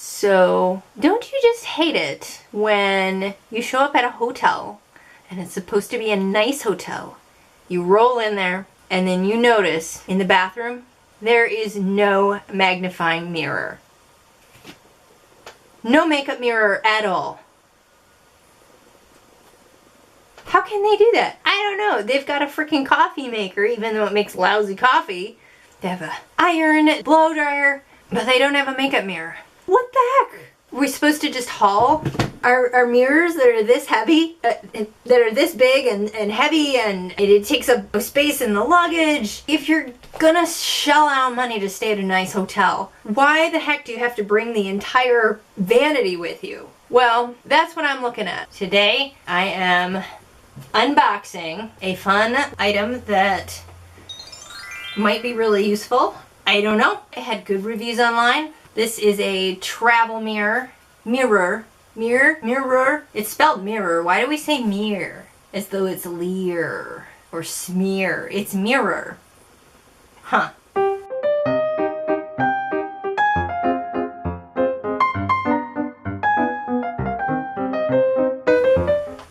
So, don't you just hate it when you show up at a hotel and it's supposed to be a nice hotel? You roll in there and then you notice in the bathroom there is no magnifying mirror. No makeup mirror at all. How can they do that? I don't know. They've got a freaking coffee maker, even though it makes lousy coffee. They have a iron, blow dryer, but they don't have a makeup mirror. What the heck? We're supposed to just haul our mirrors that are this heavy, that are this big and heavy, and it takes up space in the luggage. If you're gonna shell out money to stay at a nice hotel, why the heck do you have to bring the entire vanity with you? Well, that's what I'm looking at. Today, I am unboxing a fun item that might be really useful. I don't know. I had good reviews online. This is a travel mirror. Mirror. It's spelled mirror. Why do we say mirror? As though it's leer or smear. It's mirror. Huh.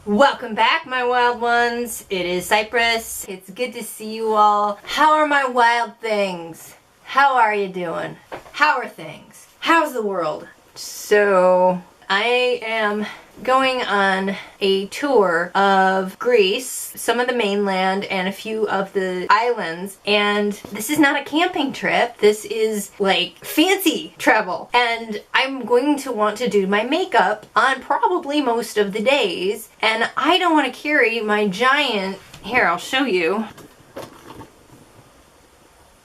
Welcome back, my wild ones. It is Cypris. It's good to see you all. How are my wild things? How are you doing? How are things? How's the world? So, I am going on a tour of Greece, some of the mainland, and a few of the islands. And this is not a camping trip. This is like fancy travel. And I'm going to want to do my makeup on probably most of the days. And I don't want to carry my giant, here, I'll show you.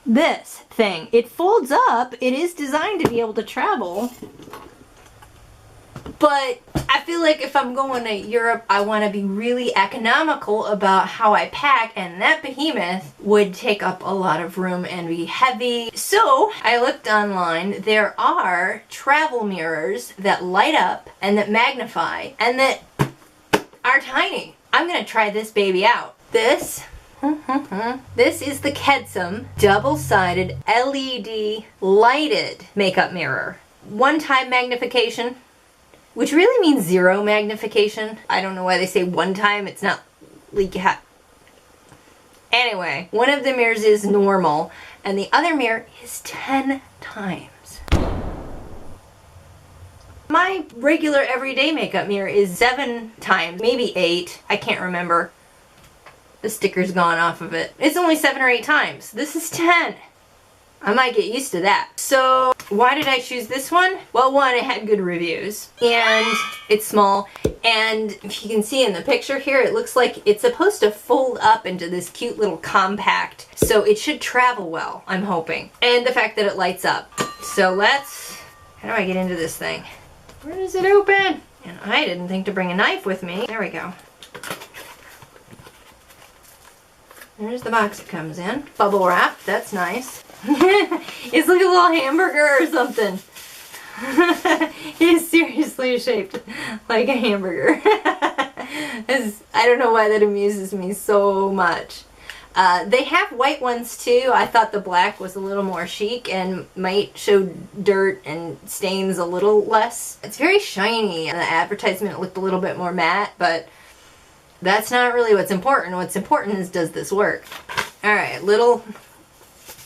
This thing. It folds up. It is designed to be able to travel. But I feel like if I'm going to Europe, I want to be really economical about how I pack, and that behemoth would take up a lot of room and be heavy. So I looked online. There are travel mirrors that light up and that magnify and that are tiny. I'm going to try this baby out. This is the Kedsum double-sided LED lighted makeup mirror. One-time magnification, which really means zero magnification. I don't know why they say one time. It's not leaky hot. Anyway, one of the mirrors is normal, and the other mirror is 10 times. My regular everyday makeup mirror is 7 times, maybe 8. I can't remember. The sticker's gone off of it. It's only 7 or 8 times. This is 10. I might get used to that. So, why did I choose this one? Well, one, it had good reviews, and it's small, and if you can see in the picture here, it looks like it's supposed to fold up into this cute little compact, so it should travel well, I'm hoping. And the fact that it lights up. So how do I get into this thing? Where does it open? And I didn't think to bring a knife with me. There we go. There's the box it comes in. Bubble wrap, that's nice. It's like a little hamburger or something. It's seriously shaped like a hamburger. I don't know why that amuses me so much. They have white ones too. I thought the black was a little more chic and might show dirt and stains a little less. It's very shiny. The advertisement looked a little bit more matte, but that's not really what's important. What's important is, does this work? Alright, little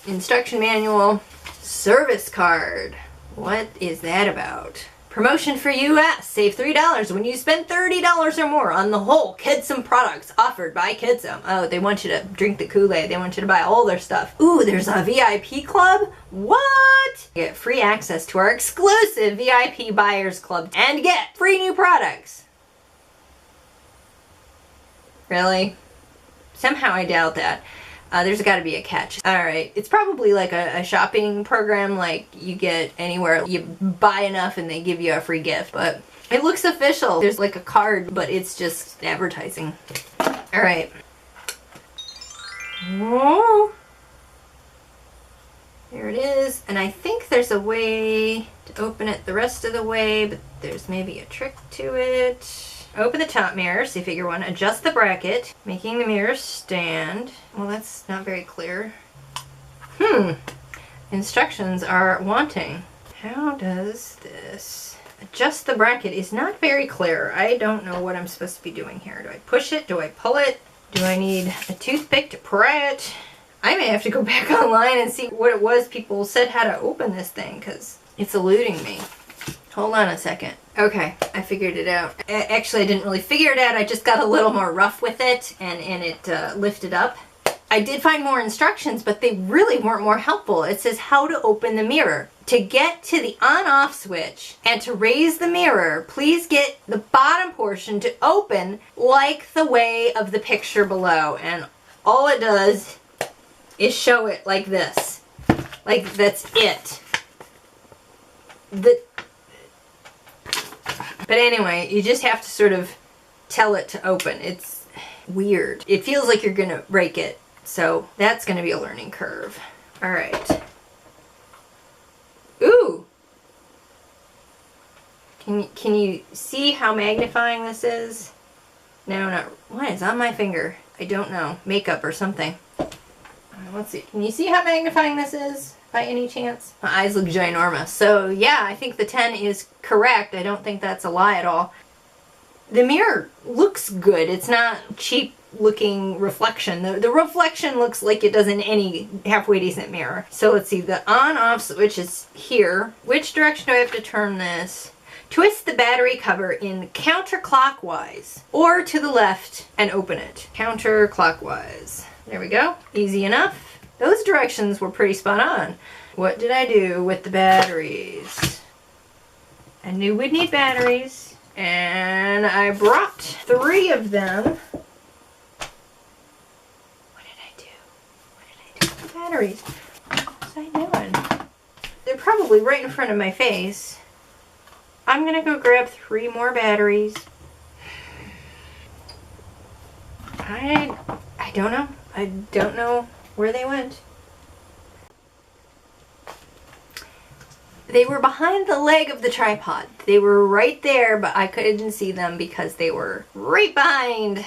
instruction manual. Service card. What is that about? Promotion for US. Save $3 when you spend $30 or more on the whole Kedsum products offered by Kedsum. Oh, they want you to drink the Kool-Aid. They want you to buy all their stuff. Ooh, there's a VIP club? What? Get free access to our exclusive VIP Buyers Club and get free new products. Really? Somehow I doubt that. There's got to be a catch. Alright, it's probably like a shopping program like you get anywhere. You buy enough and they give you a free gift, but it looks official. There's like a card, but it's just advertising. Alright. Whoa. There it is. And I think there's a way to open it the rest of the way, but there's maybe a trick to it. Open the top mirror, see figure 1, adjust the bracket, making the mirror stand. Well, that's not very clear. Instructions are wanting. How does this adjust the bracket? Is not very clear. I don't know what I'm supposed to be doing here. Do I push it? Do I pull it? Do I need a toothpick to pry it? I may have to go back online and see what it was people said how to open this thing, because it's eluding me. Hold on a second. Okay, I figured it out. Actually, I didn't really figure it out. I just got a little more rough with it, and it lifted up. I did find more instructions, but they really weren't more helpful. It says how to open the mirror. To get to the on-off switch and to raise the mirror, please get the bottom portion to open like the way of the picture below. And all it does is show it like this. Like, that's it. But anyway, you just have to sort of tell it to open. It's weird. It feels like you're gonna break it. So that's gonna be a learning curve. All right. Ooh! Can you see how magnifying this is? No, not. What is on my finger? I don't know. Makeup or something. Let's see. Can you see how magnifying this is by any chance? My eyes look ginormous. So yeah, I think the 10 is correct. I don't think that's a lie at all. The mirror looks good. It's not cheap looking reflection. The reflection looks like it does in any halfway decent mirror. So let's see. The on-off switch is here. Which direction do I have to turn this? Twist the battery cover in counterclockwise or to the left and open it. Counterclockwise. There we go. Easy enough. Those directions were pretty spot on. What did I do with the batteries? I knew we'd need batteries, and I brought 3 of them. What did I do? What did I do with the batteries? What was I doing? They're probably right in front of my face. I'm gonna go grab 3 more batteries. I don't know. I don't know where they went. They were behind the leg of the tripod. They were right there, but I couldn't see them because they were right behind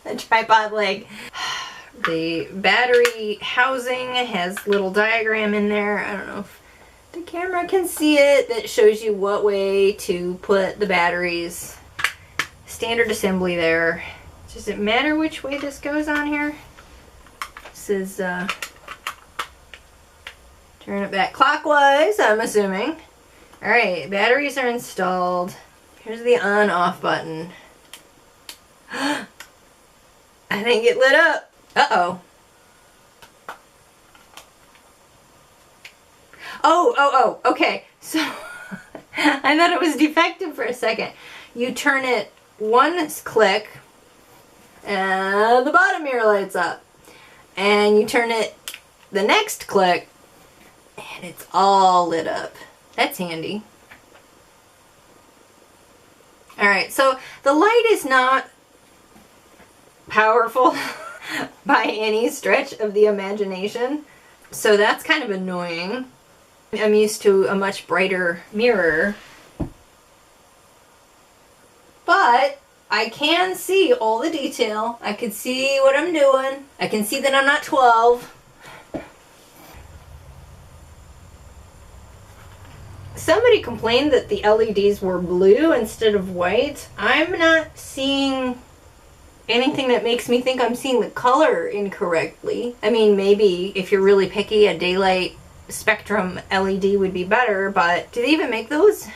the tripod leg. The battery housing has a little diagram in there. I don't know if the camera can see it. That shows you what way to put the batteries. Standard assembly there. Does it matter which way this goes on here? This is, turn it back clockwise, I'm assuming. Alright, batteries are installed. Here's the on-off button. I think it lit up. Uh-oh. Oh, okay. So, I thought it was defective for a second. You turn it one click, and the bottom mirror lights up. And you turn it the next click, and it's all lit up. That's handy. Alright, so the light is not powerful by any stretch of the imagination. So that's kind of annoying. I'm used to a much brighter mirror. But I can see all the detail. I can see what I'm doing. I can see that I'm not 12. Somebody complained that the LEDs were blue instead of white. I'm not seeing anything that makes me think I'm seeing the color incorrectly. I mean, maybe if you're really picky, a daylight spectrum LED would be better, but do they even make those?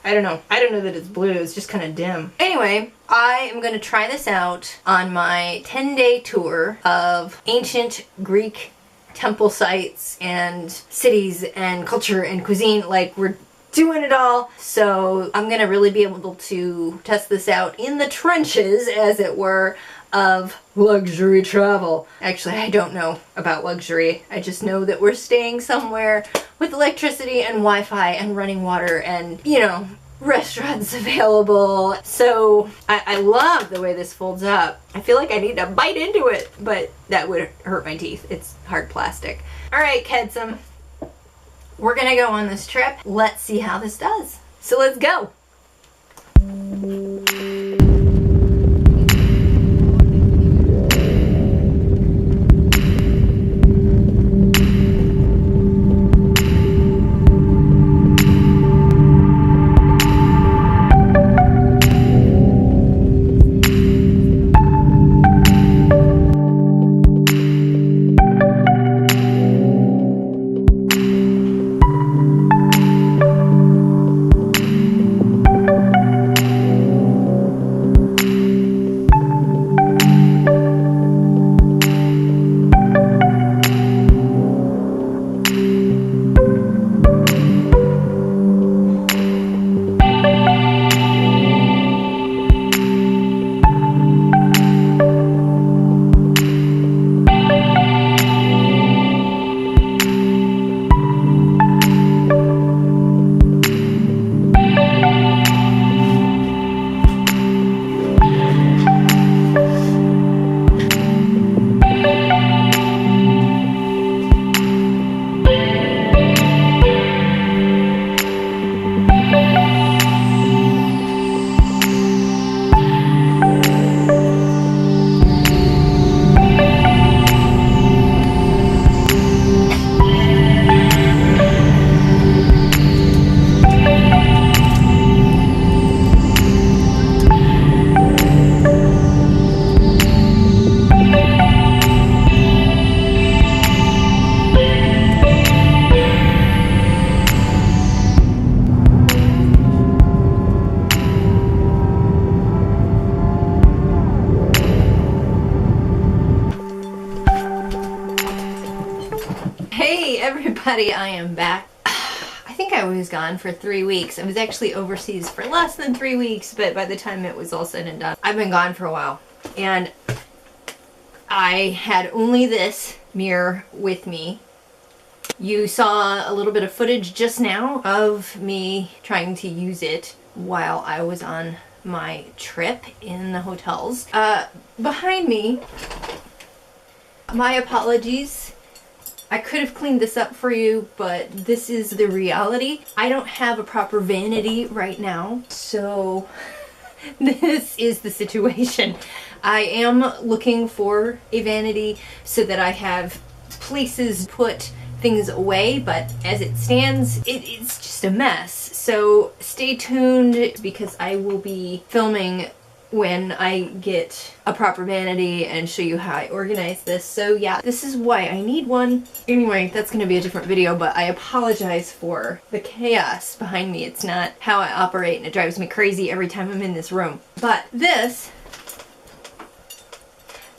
I don't know. I don't know that it's blue. It's just kind of dim. Anyway, I am going to try this out on my 10-day tour of ancient Greek temple sites and cities and culture and cuisine. Like, we're doing it all. So I'm going to really be able to test this out in the trenches, as it were, of luxury travel. Actually, I don't know about luxury. I just know that we're staying somewhere with electricity and Wi-Fi and running water and, you know, restaurants available. So I love the way this folds up. I feel like I need to bite into it, but that would hurt my teeth. It's hard plastic. All right, Kedsum. We're gonna go on this trip. Let's see how this does. So let's go. everybody, I am back. I think I was gone for 3 weeks. I was actually overseas for less than 3 weeks, but by the time it was all said and done, I've been gone for a while. And I had only this mirror with me. You saw a little bit of footage just now of me trying to use it while I was on my trip in the hotels. Behind me, my apologies. I could have cleaned this up for you, but this is the reality. I don't have a proper vanity right now, so this is the situation. I am looking for a vanity so that I have places to put things away, but as it stands, it's just a mess. So stay tuned because I will be filming when I get a proper vanity and show you how I organize this. So yeah, this is why I need one. Anyway, that's gonna be a different video, but I apologize for the chaos behind me. It's not how I operate and it drives me crazy every time I'm in this room. But this,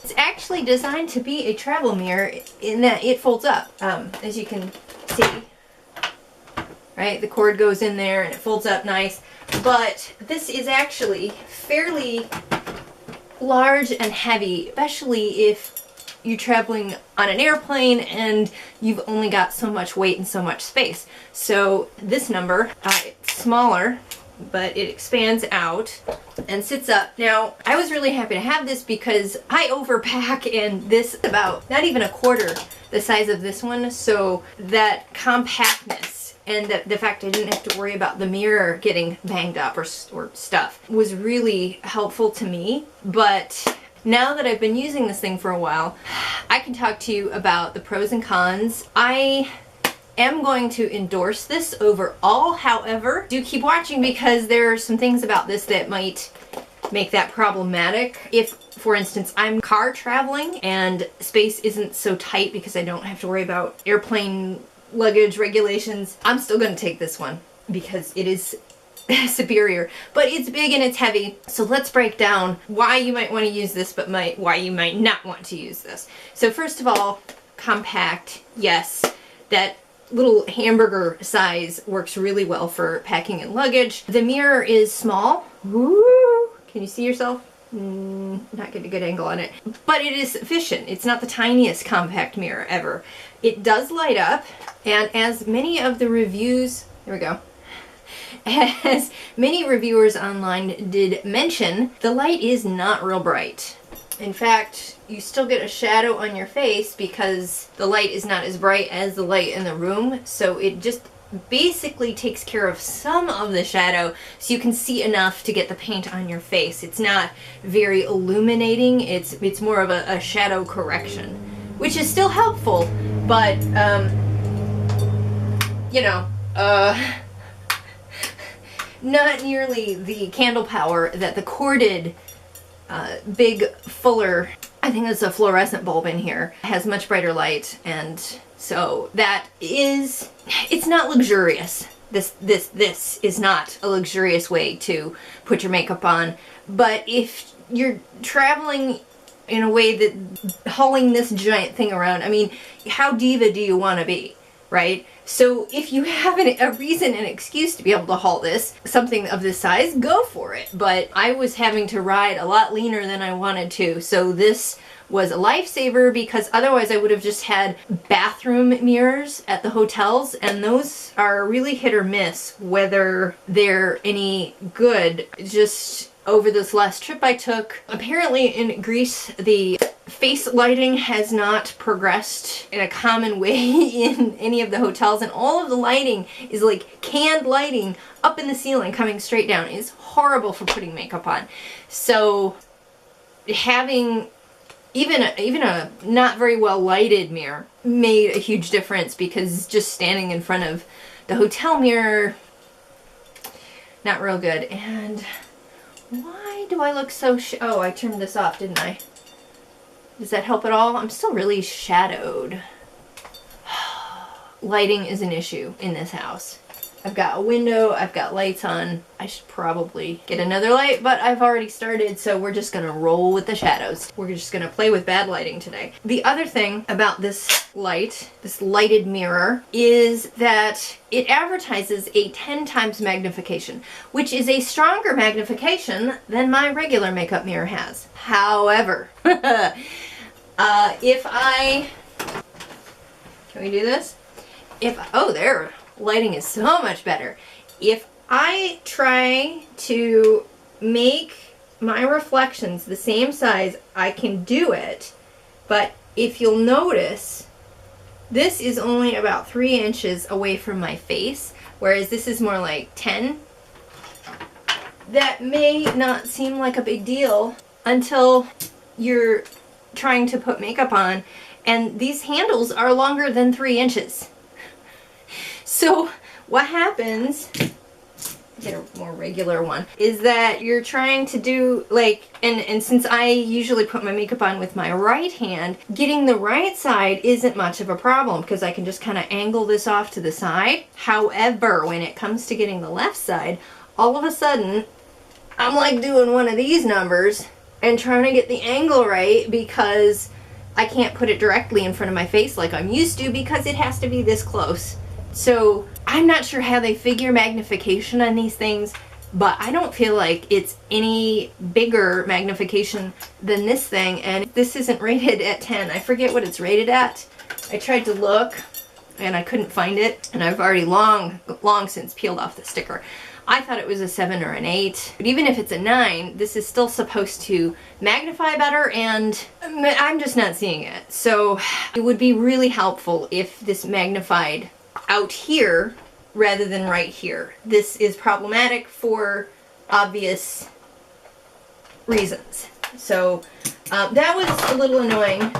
it's actually designed to be a travel mirror in that it folds up, as you can see. Right, the cord goes in there and it folds up nice. But this is actually fairly large and heavy, especially if you're traveling on an airplane and you've only got so much weight and so much space. So this number, it's smaller, but it expands out and sits up. Now, I was really happy to have this because I overpack, and this is about not even a quarter the size of this one, so that compactness and the fact I didn't have to worry about the mirror getting banged up or stuff was really helpful to me. But now that I've been using this thing for a while, I can talk to you about the pros and cons. I am going to endorse this overall. However, do keep watching because there are some things about this that might make that problematic. If, for instance, I'm car traveling and space isn't so tight because I don't have to worry about airplane luggage regulations, I'm still going to take this one because it is superior. But it's big and it's heavy, so let's break down why you might want to use this but why you might not want to use this. So first of all, compact, yes. That little hamburger size works really well for packing and luggage. The mirror is small. Woo! Can you see yourself? Not getting a good angle on it. But it is efficient. It's not the tiniest compact mirror ever. It does light up, and as many of the reviews, there we go, as many reviewers online did mention, the light is not real bright. In fact, you still get a shadow on your face because the light is not as bright as the light in the room, so it just basically takes care of some of the shadow so you can see enough to get the paint on your face. It's not very illuminating, it's more of a shadow correction, which is still helpful, but you know, not nearly the candle power that the corded big Fuller, I think that's a fluorescent bulb in here, has much brighter light, and so that is, it's not luxurious. This is not a luxurious way to put your makeup on, but if you're traveling in a way that hauling this giant thing around, I mean, how diva do you want to be, right? So if you have a reason, an excuse to be able to haul this, something of this size, go for it. But I was having to ride a lot leaner than I wanted to, so this was a lifesaver because otherwise I would have just had bathroom mirrors at the hotels, and those are really hit or miss whether they're any good. Just over this last trip I took, apparently in Greece the face lighting has not progressed in a common way in any of the hotels, and all of the lighting is like canned lighting up in the ceiling coming straight down. It's horrible for putting makeup on. So having even a not very well lighted mirror made a huge difference, because just standing in front of the hotel mirror, not real good. And why do I look so oh, I turned this off, didn't I? Does that help at all? I'm still really shadowed. Lighting is an issue in this house. I've got a window, I've got lights on. I should probably get another light, but I've already started, so we're just gonna roll with the shadows. We're just gonna play with bad lighting today. The other thing about this light, this lighted mirror, is that it advertises a 10 times magnification, which is a stronger magnification than my regular makeup mirror has. However, if I, can we do this? Oh, there, lighting is so much better. If I try to make my reflections the same size, I can do it, but if you'll notice, this is only about 3 inches away from my face, whereas this is more like 10. That may not seem like a big deal until you're trying to put makeup on, and these handles are longer than 3 inches. So what happens, get a more regular one, is that you're trying to do like, and since I usually put my makeup on with my right hand, getting the right side isn't much of a problem because I can just kind of angle this off to the side. However, when it comes to getting the left side, all of a sudden I'm like doing one of these numbers and trying to get the angle right because I can't put it directly in front of my face like I'm used to because it has to be this close. So I'm not sure how they figure magnification on these things, but I don't feel like it's any bigger magnification than this thing, and this isn't rated at 10. I forget what it's rated at. I tried to look and I couldn't find it, and I've already long since peeled off the sticker. I thought it was a 7 or an 8, but even if it's a 9, this is still supposed to magnify better, and I'm just not seeing it. So it would be really helpful if this magnified out here rather than right here. This is problematic for obvious reasons. So that was a little annoying,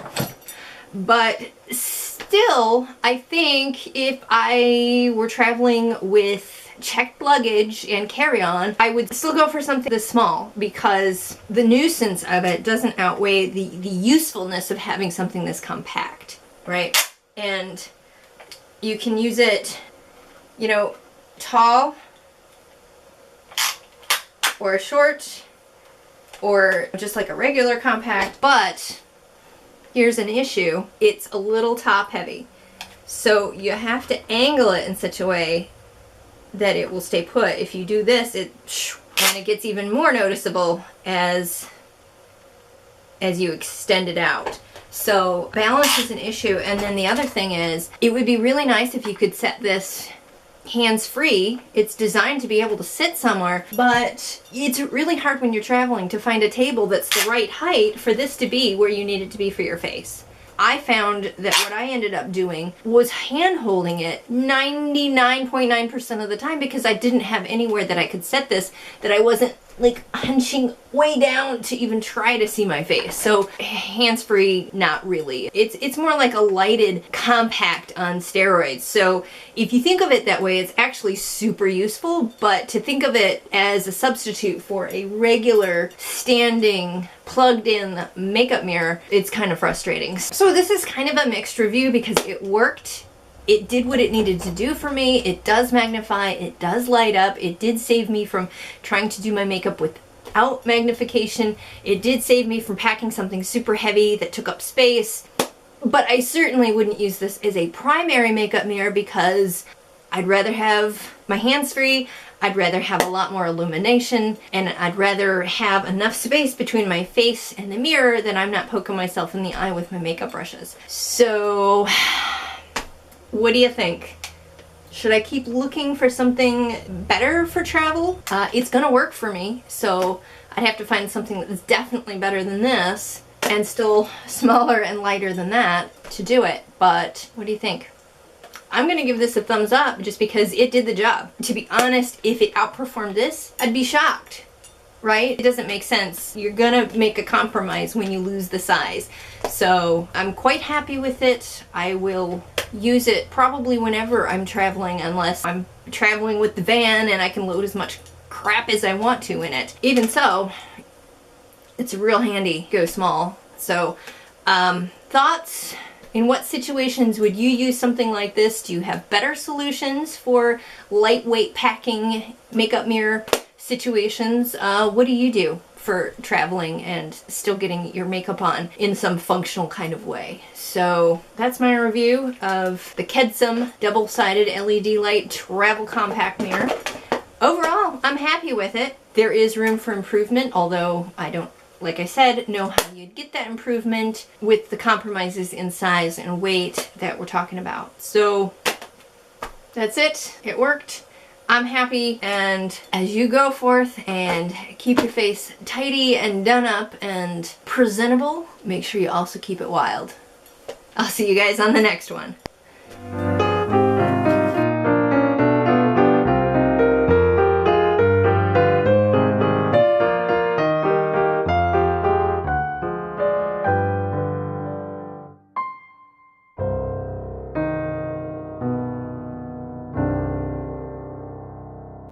but still, I think if I were traveling with checked luggage and carry-on, I would still go for something this small because the nuisance of it doesn't outweigh the usefulness of having something this compact, right? And you can use it, you know, tall or short or just like a regular compact, but here's an issue. It's a little top heavy. So you have to angle it in such a way that it will stay put. If you do this, and it gets even more noticeable as you extend it out. So balance is an issue, and then the other thing is, it would be really nice if you could set this hands-free. It's designed to be able to sit somewhere, but it's really hard when you're traveling to find a table that's the right height for this to be where you need it to be for your face. I found that what I ended up doing was hand-holding it 99.9% of the time because I didn't have anywhere that I could set this, that I wasn't like hunching way down to even try to see my face. So hands-free, not really. It's more like a lighted compact on steroids. So if you think of it that way, it's actually super useful, but to think of it as a substitute for a regular standing plugged-in makeup mirror, it's kind of frustrating. So this is kind of a mixed review because it worked. It did what it needed to do for me. It does magnify, it does light up, it did save me from trying to do my makeup without magnification. It did save me from packing something super heavy that took up space. But I certainly wouldn't use this as a primary makeup mirror because I'd rather have my hands free, I'd rather have a lot more illumination, and I'd rather have enough space between my face and the mirror that I'm not poking myself in the eye with my makeup brushes. So what do you think? Should I keep looking for something better for travel? It's gonna work for me, so I'd have to find something that's definitely better than this and still smaller and lighter than that to do it. But what do you think? I'm gonna give this a thumbs up just because it did the job. To be honest, if it outperformed this, I'd be shocked, right? It doesn't make sense. You're gonna make a compromise when you lose the size. So I'm quite happy with it. I will use it probably whenever I'm traveling, unless I'm traveling with the van and I can load as much crap as I want to in it. Even so, it's real handy. Go small. So thoughts? In what situations would you use something like this? Do you have better solutions for lightweight packing makeup mirror situations? What do you do for traveling and still getting your makeup on in some functional kind of way? So that's my review of the Kedsum double-sided LED light travel compact mirror. Overall, I'm happy with it. There is room for improvement, although I don't, like I said, know how you'd get that improvement with the compromises in size and weight that we're talking about. So that's it. It worked. I'm happy, and as you go forth and keep your face tidy and done up and presentable, make sure you also keep it wild. I'll see you guys on the next one.